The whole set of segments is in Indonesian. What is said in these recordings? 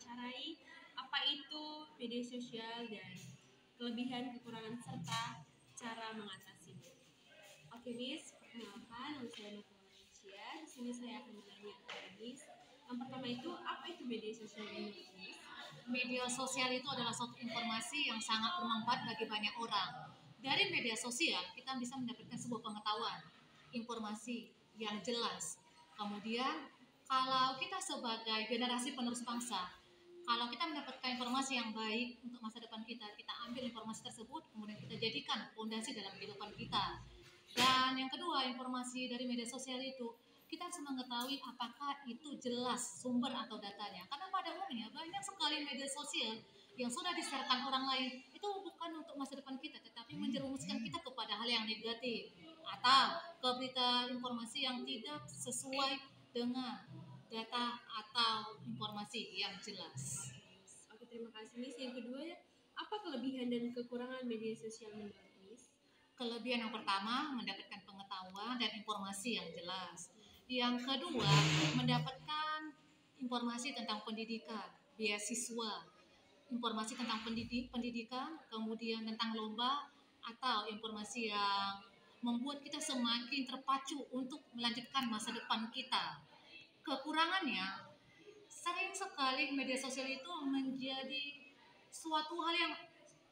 mewawancarai apa itu media sosial dan kelebihan, kekurangan, serta cara mengatasinya. Oke, Miss, perkenalkan, nama saya Nova Malaysia. Di sini saya akan bertanya kepada Miss. Yang pertama itu, apa itu media sosial menurut Miss? Media sosial itu adalah suatu informasi yang sangat bermanfaat bagi banyak orang. Dari media sosial, kita bisa mendapatkan sebuah pengetahuan, informasi yang jelas. Kemudian, kalau kita sebagai generasi penerus bangsa, kalau kita mendapatkan informasi yang baik untuk masa depan kita, kita ambil informasi tersebut, kemudian kita jadikan fondasi dalam kehidupan kita. Dan yang kedua, informasi dari media sosial itu kita harus mengetahui apakah itu jelas sumber atau datanya. Karena pada umumnya banyak sekali media sosial yang sudah disertakan orang lain itu bukan untuk masa depan kita, tetapi menjerumuskan kita kepada hal yang negatif atau ke berita informasi yang tidak sesuai dengan data atau informasi yang jelas. Oke, terima kasih Miss. Yang kedua, apa kelebihan dan kekurangan media sosial menurut Miss? Kelebihan yang pertama mendapatkan pengetahuan dan informasi yang jelas. Yang kedua mendapatkan informasi tentang pendidikan, beasiswa, informasi tentang pendidikan, kemudian tentang lomba atau informasi yang membuat kita semakin terpacu untuk melanjutkan masa depan kita. Kekurangannya, sering sekali media sosial itu menjadi suatu hal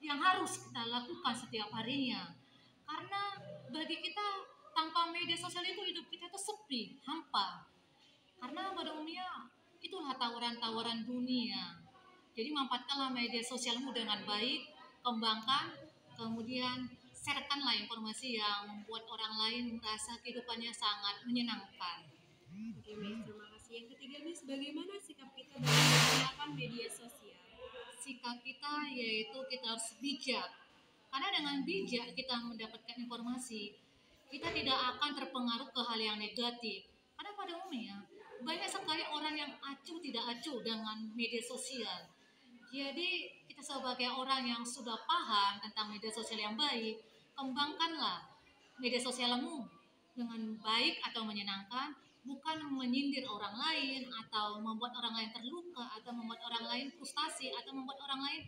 yang harus kita lakukan setiap harinya. Karena bagi kita tanpa media sosial itu hidup kita itu sepi, hampa. Karena pada umumnya itulah tawaran-tawaran dunia. Jadi manfaatkanlah media sosialmu dengan baik, kembangkan, kemudian sharekanlah informasi yang membuat orang lain merasa kehidupannya sangat menyenangkan. Oke, Miss, terima kasih. Yang ketiga, Miss, bagaimana sikap kita dalam menggunakan media sosial? Sikap kita yaitu kita harus bijak. Karena dengan bijak kita mendapatkan informasi, kita tidak akan terpengaruh ke hal yang negatif. Karena pada umumnya banyak sekali orang yang acuh tidak acuh dengan media sosial. Jadi kita sebagai orang yang sudah paham tentang media sosial yang baik, kembangkanlah media sosialmu dengan baik atau menyenangkan, bukan menyindir orang lain atau membuat orang lain terluka atau membuat orang lain frustasi atau membuat orang lain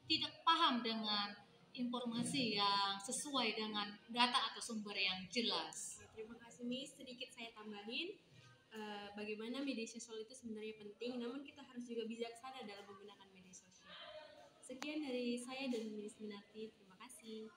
tidak paham dengan informasi yang sesuai dengan data atau sumber yang jelas. Oke, terima kasih, Miss. Sedikit saya tambahin, bagaimana media sosial itu sebenarnya penting, namun kita harus juga bijaksana dalam menggunakan media sosial. Sekian dari saya dan Miss Minarti. Terima kasih.